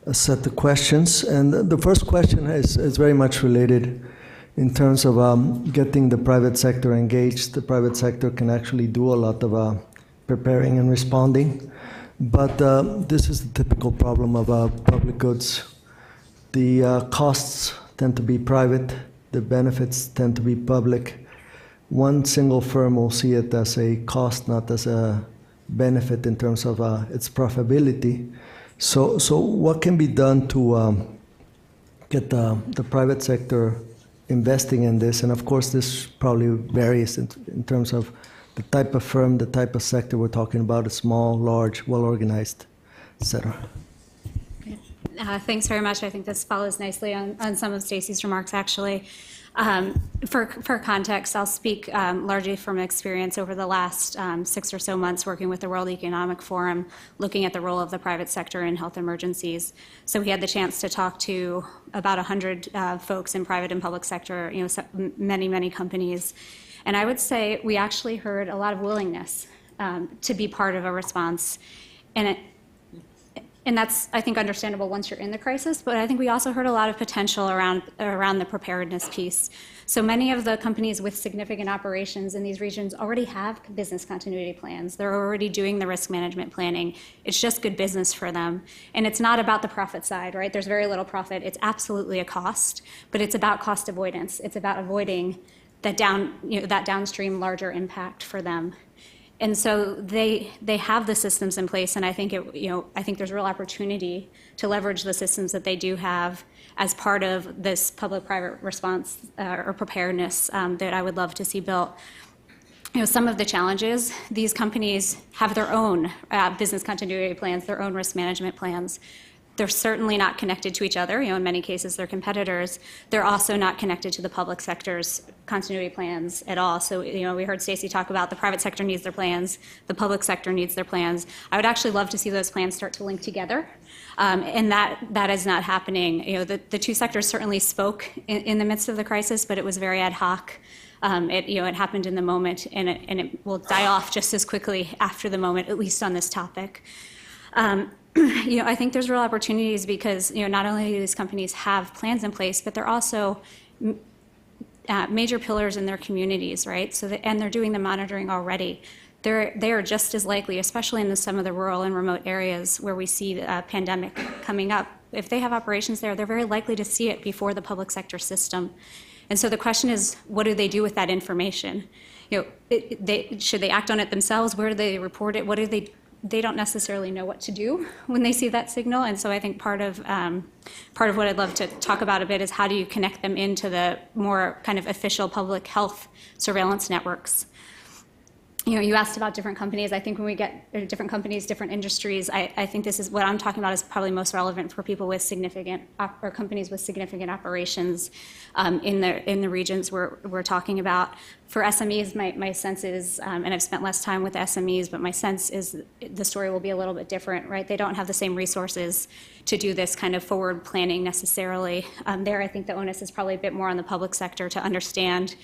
a set of questions. And the first question is very much related in terms of getting the private sector engaged. The private sector can actually do a lot of preparing and responding. But this is the typical problem of public goods. The costs tend to be private. The benefits tend to be public. One single firm will see it as a cost, not as a benefit in terms of its profitability. So what can be done to get the private sector investing in this? And of course, this probably varies in terms of the type of firm, the type of sector we're talking about, a small, large, well-organized, et cetera. Thanks very much. I think this follows nicely on some of Stacy's remarks, actually. For context, I'll speak largely from experience over the last 6 or so months working with the World Economic Forum, looking at the role of the private sector in health emergencies. So we had the chance to talk to about 100 folks in private and public sector, many companies. And I would say we actually heard a lot of willingness to be part of a response. And that's, I think, understandable once you're in the crisis, but I think we also heard a lot of potential around the preparedness piece. So many of the companies with significant operations in these regions already have business continuity plans. They're already doing the risk management planning. It's just good business for them. And it's not about the profit side, right? There's very little profit. It's absolutely a cost, but it's about cost avoidance. It's about avoiding that downstream larger impact for them. And so they have the systems in place, and I think I think there's real opportunity to leverage the systems that they do have as part of this public-private response or preparedness that I would love to see built. Some of the challenges, these companies have their own business continuity plans, their own risk management plans. They're certainly not connected to each other. In many cases, they're competitors. They're also not connected to the public sector's continuity plans at all. So, we heard Stacy talk about the private sector needs their plans, the public sector needs their plans. I would actually love to see those plans start to link together, and that is not happening. The two sectors certainly spoke in the midst of the crisis, but it was very ad hoc. It happened in the moment, and it will die off just as quickly after the moment, at least on this topic. I think there's real opportunities because, not only do these companies have plans in place, but they're also major pillars in their communities, right? And they're doing the monitoring already. They are just as likely, especially in some of the rural and remote areas where we see a pandemic coming up. If they have operations there, they're very likely to see it before the public sector system. And so the question is, what do they do with that information? Should they act on it themselves? Where do they report it? What do they don't necessarily know what to do when they see that signal. And so I think part of what I'd love to talk about a bit is how do you connect them into the more kind of official public health surveillance networks. You asked about different companies. I think when we get different companies, different industries, I think this is what I'm talking about is probably most relevant for people with significant or companies with significant operations in the regions we're talking about. For SMEs, my sense is, and I've spent less time with SMEs, but my sense is the story will be a little bit different, right? They don't have the same resources to do this kind of forward planning necessarily. There, I think the onus is probably a bit more on the public sector to understand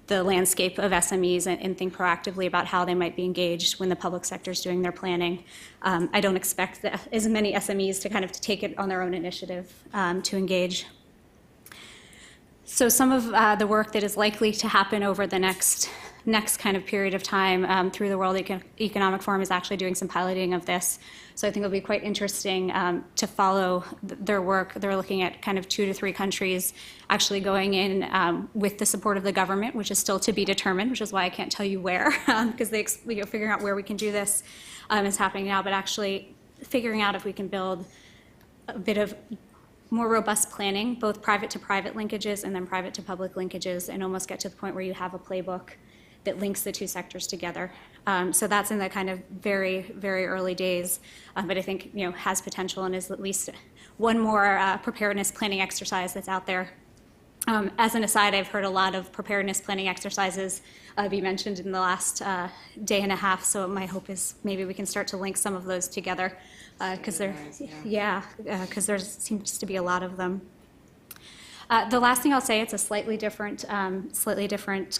the landscape of SMEs and think proactively about how they might be engaged when the public sector is doing their planning. I don't expect as many SMEs to kind of take it on their own initiative to engage. So some of the work that is likely to happen over the next kind of period of time through the World Economic Forum is actually doing some piloting of this. So I think it'll be quite interesting to follow their work. They're looking at kind of 2 to 3 countries actually going in with the support of the government, which is still to be determined, which is why I can't tell you where, because figuring out where we can do this is happening now, but actually figuring out if we can build a bit of more robust planning, both private to private linkages and then private to public linkages, and almost get to the point where you have a playbook that links the two sectors together. So that's in the kind of very, very early days, but I think has potential and is at least one more preparedness planning exercise that's out there. As an aside, I've heard a lot of preparedness planning exercises be mentioned in the last day and a half, so my hope is maybe we can start to link some of those together, because there seems to be a lot of them. The last thing I'll say, it's a slightly different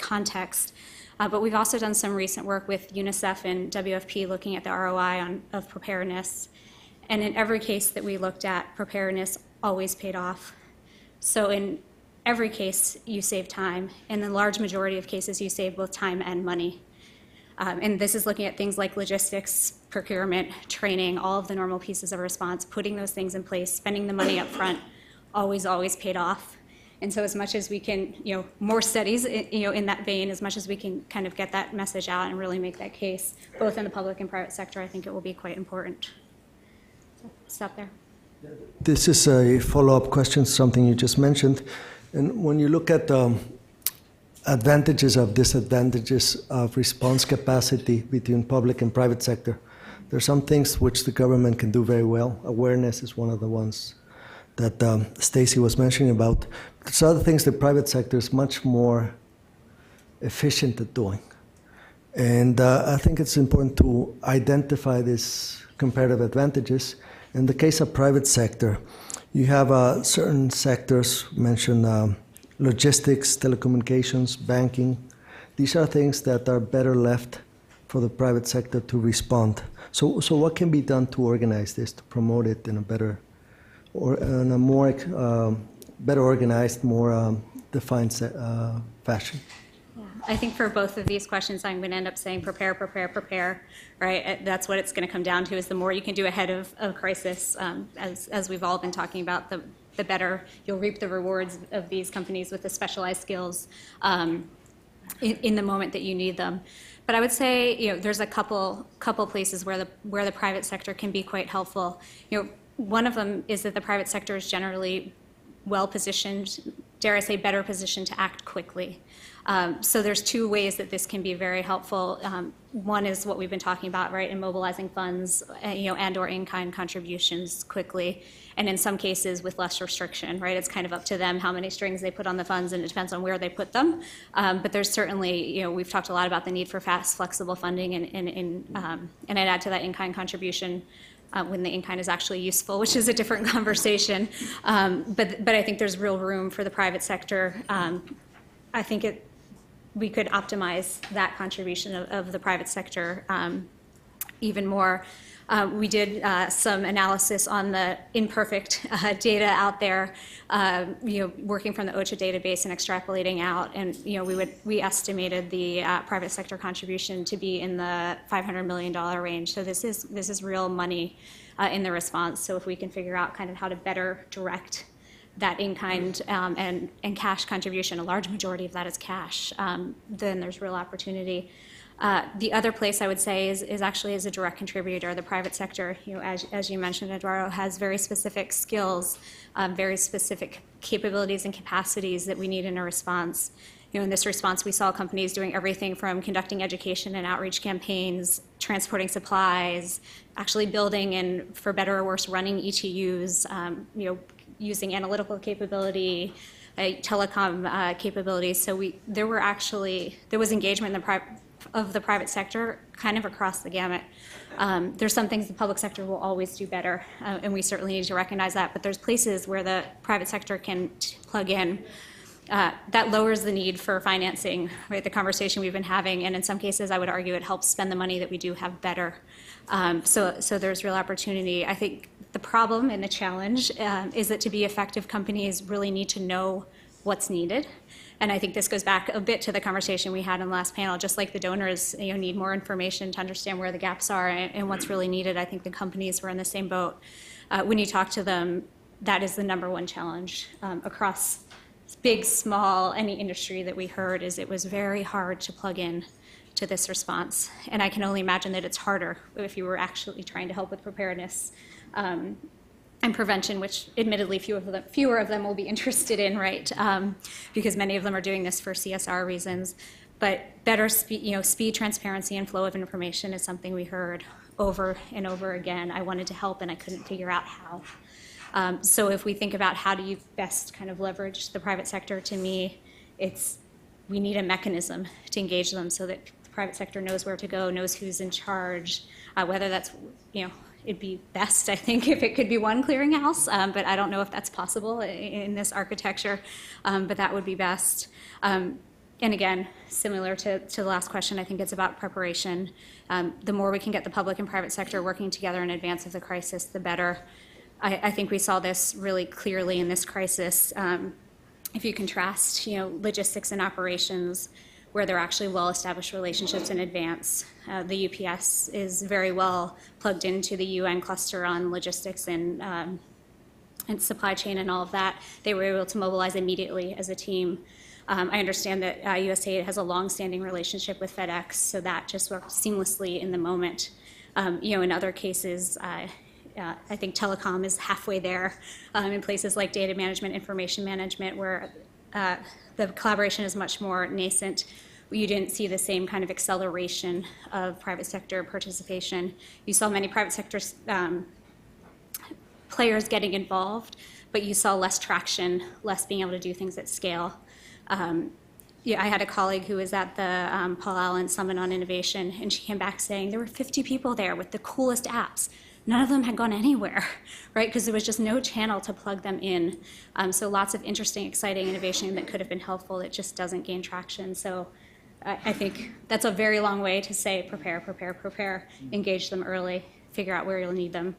context, but we've also done some recent work with UNICEF and WFP looking at the ROI of preparedness. And in every case that we looked at, preparedness always paid off. So in every case, you save time. In the large majority of cases, you save both time and money. And this is looking at things like logistics, procurement, training, all of the normal pieces of response, putting those things in place, spending the money up front, always paid off. And so as much as we can, more studies, in that vein, as much as we can kind of get that message out and really make that case, both in the public and private sector, I think it will be quite important. So, stop there. This is a follow-up question, something you just mentioned. And when you look at the advantages of disadvantages of response capacity between public and private sector, there are some things which the government can do very well. Awareness is one of the ones that Stacy was mentioning about. There's other things the private sector is much more efficient at doing. And I think it's important to identify these comparative advantages. In the case of private sector, you have certain sectors, mentioned logistics, telecommunications, banking. These are things that are better left for the private sector to respond. So what can be done to organize this, to promote it in a better, or in a more better organized, more defined fashion? I think for both of these questions, I'm going to end up saying prepare, right? That's what it's going to come down to, is the more you can do ahead of crisis, as we've all been talking about, the better you'll reap the rewards of these companies with the specialized skills in the moment that you need them. But I would say, there's a couple places where the private sector can be quite helpful. One of them is that the private sector is generally well positioned, dare I say, better positioned to act quickly. So there's two ways that this can be very helpful. One is what we've been talking about, right, in mobilizing funds, and/or in-kind contributions quickly, and in some cases with less restriction, right? It's kind of up to them how many strings they put on the funds, and it depends on where they put them. But there's certainly, we've talked a lot about the need for fast, flexible funding, and I'd add to that in-kind contribution. When the in-kind is actually useful, which is a different conversation. But I think there's real room for the private sector. I think we could optimize that contribution of the private sector even more. We did some analysis on the imperfect data out there, working from the OCHA database and extrapolating out, and we estimated the private sector contribution to be in the $500 million range. So this is real money in the response. So if we can figure out kind of how to better direct that in-kind and cash contribution, a large majority of that is cash, then there's real opportunity. The other place I would say is actually as a direct contributor. The private sector, as you mentioned, Eduardo, has very specific skills, very specific capabilities and capacities that we need in a response. In this response, we saw companies doing everything from conducting education and outreach campaigns, transporting supplies, actually building and, for better or worse, running ETUs, using analytical capability, telecom capabilities. So there was engagement in the private sector kind of across the gamut. There's some things the public sector will always do better, and we certainly need to recognize that, but there's places where the private sector can plug in. That lowers the need for financing, right? The conversation we've been having, and in some cases I would argue it helps spend the money that we do have better. So there's real opportunity. I think the problem and the challenge is that to be effective, companies really need to know what's needed. And I think this goes back a bit to the conversation we had in the last panel. Just like the donors need more information to understand where the gaps are and what's really needed, I think the companies were in the same boat. When you talk to them, that is the number one challenge across big, small, any industry that we heard, is it was very hard to plug in to this response. And I can only imagine that it's harder if you were actually trying to help with preparedness and prevention, which admittedly fewer of them will be interested in, right? Because many of them are doing this for CSR reasons. But better speed, transparency, and flow of information is something we heard over and over again. I wanted to help and I couldn't figure out how. So if we think about how do you best kind of leverage the private sector, to me, we need a mechanism to engage them so that the private sector knows where to go, knows who's in charge, whether that's, it'd be best, I think, if it could be one clearinghouse, but I don't know if that's possible in this architecture, but that would be best. And again, similar to the last question, I think it's about preparation. The more we can get the public and private sector working together in advance of the crisis, the better. I think we saw this really clearly in this crisis. If you contrast, logistics and operations, where there are actually well-established relationships in advance. The UPS is very well plugged into the UN cluster on logistics and supply chain and all of that. They were able to mobilize immediately as a team. I understand that USAID has a long-standing relationship with FedEx, so that just worked seamlessly in the moment. In other cases, I think telecom is halfway there in places like data management, information management, where the collaboration is much more nascent. You didn't see the same kind of acceleration of private sector participation. You saw many private sector players getting involved, but you saw less traction, less being able to do things at scale. I had a colleague who was at the Paul Allen Summit on Innovation, and she came back saying there were 50 people there with the coolest apps. None of them had gone anywhere, right? Because there was just no channel to plug them in. So lots of interesting, exciting innovation that could have been helpful that just doesn't gain traction. So I think that's a very long way to say prepare, engage them early, figure out where you'll need them.